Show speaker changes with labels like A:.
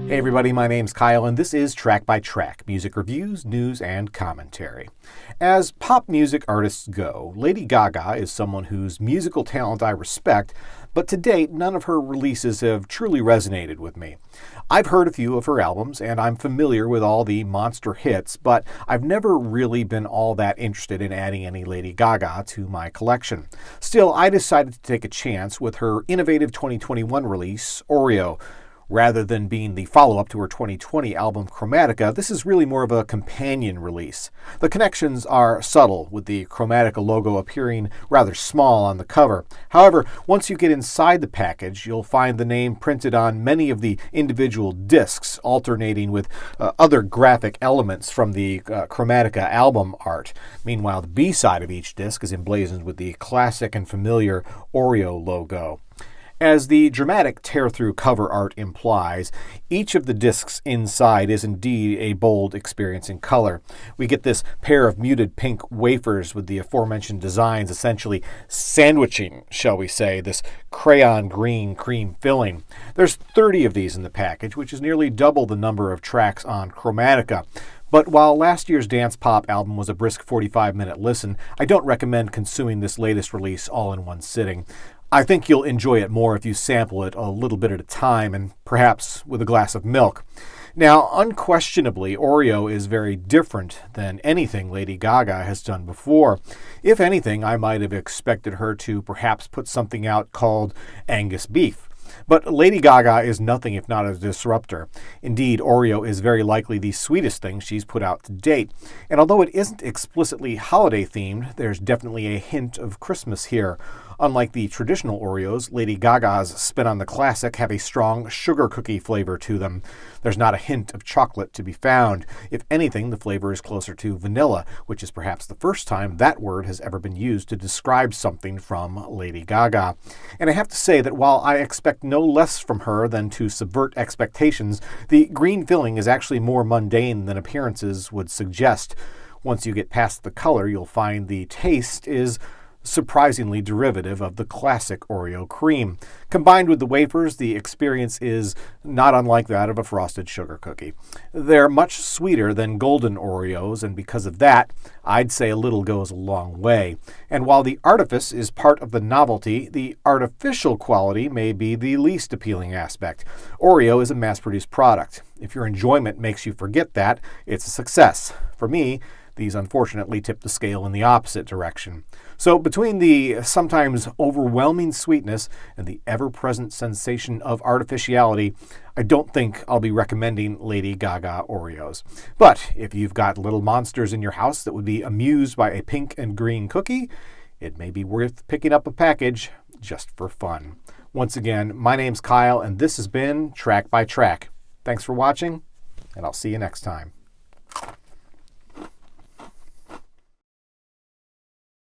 A: Hey everybody, my name's Kyle and this is Track by Track, music reviews, news, and commentary. As pop music artists go, Lady Gaga is someone whose musical talent I respect, but to date none of her releases have truly resonated with me. I've heard a few of her albums and I'm familiar with all the monster hits, but I've never really been all that interested in adding any Lady Gaga to my collection. Still, I decided to take a chance with her innovative 2021 release, Oreo. Rather than being the follow-up to her 2020 album Chromatica, this is really more of a companion release. The connections are subtle, with the Chromatica logo appearing rather small on the cover. However, once you get inside the package, you'll find the name printed on many of the individual discs, alternating with other graphic elements from the Chromatica album art. Meanwhile, the B-side of each disc is emblazoned with the classic and familiar Oreo logo. As the dramatic tear-through cover art implies, each of the discs inside is indeed a bold experience in color. We get this pair of muted pink wafers with the aforementioned designs essentially sandwiching, shall we say, this crayon green cream filling. There's 30 of these in the package, which is nearly double the number of tracks on Chromatica. But while last year's dance pop album was a brisk 45-minute listen, I don't recommend consuming this latest release all in one sitting. I think you'll enjoy it more if you sample it a little bit at a time and perhaps with a glass of milk. Now, unquestionably, Oreo is very different than anything Lady Gaga has done before. If anything, I might have expected her to perhaps put something out called Angus beef. But Lady Gaga is nothing if not a disruptor. Indeed, Oreo is very likely the sweetest thing she's put out to date. And although it isn't explicitly holiday themed, there's definitely a hint of Christmas here. Unlike the traditional Oreos, Lady Gaga's spin on the classic have a strong sugar cookie flavor to them. There's not a hint of chocolate to be found. If anything, the flavor is closer to vanilla, which is perhaps the first time that word has ever been used to describe something from Lady Gaga. And I have to say that while I expect no less from her than to subvert expectations, the green filling is actually more mundane than appearances would suggest. Once you get past the color, you'll find the taste is surprisingly derivative of the classic Oreo cream. Combined with the wafers, the experience is not unlike that of a frosted sugar cookie. They're much sweeter than golden Oreos, and because of that, I'd say a little goes a long way. And while the artifice is part of the novelty, the artificial quality may be the least appealing aspect. Oreo is a mass-produced product. If your enjoyment makes you forget that, it's a success. For me, these unfortunately tip the scale in the opposite direction. So between the sometimes overwhelming sweetness and the ever-present sensation of artificiality, I don't think I'll be recommending Lady Gaga Oreos. But if you've got little monsters in your house that would be amused by a pink and green cookie, it may be worth picking up a package just for fun. Once again, my name's Kyle, and this has been Track by Track. Thanks for watching, and I'll see you next time.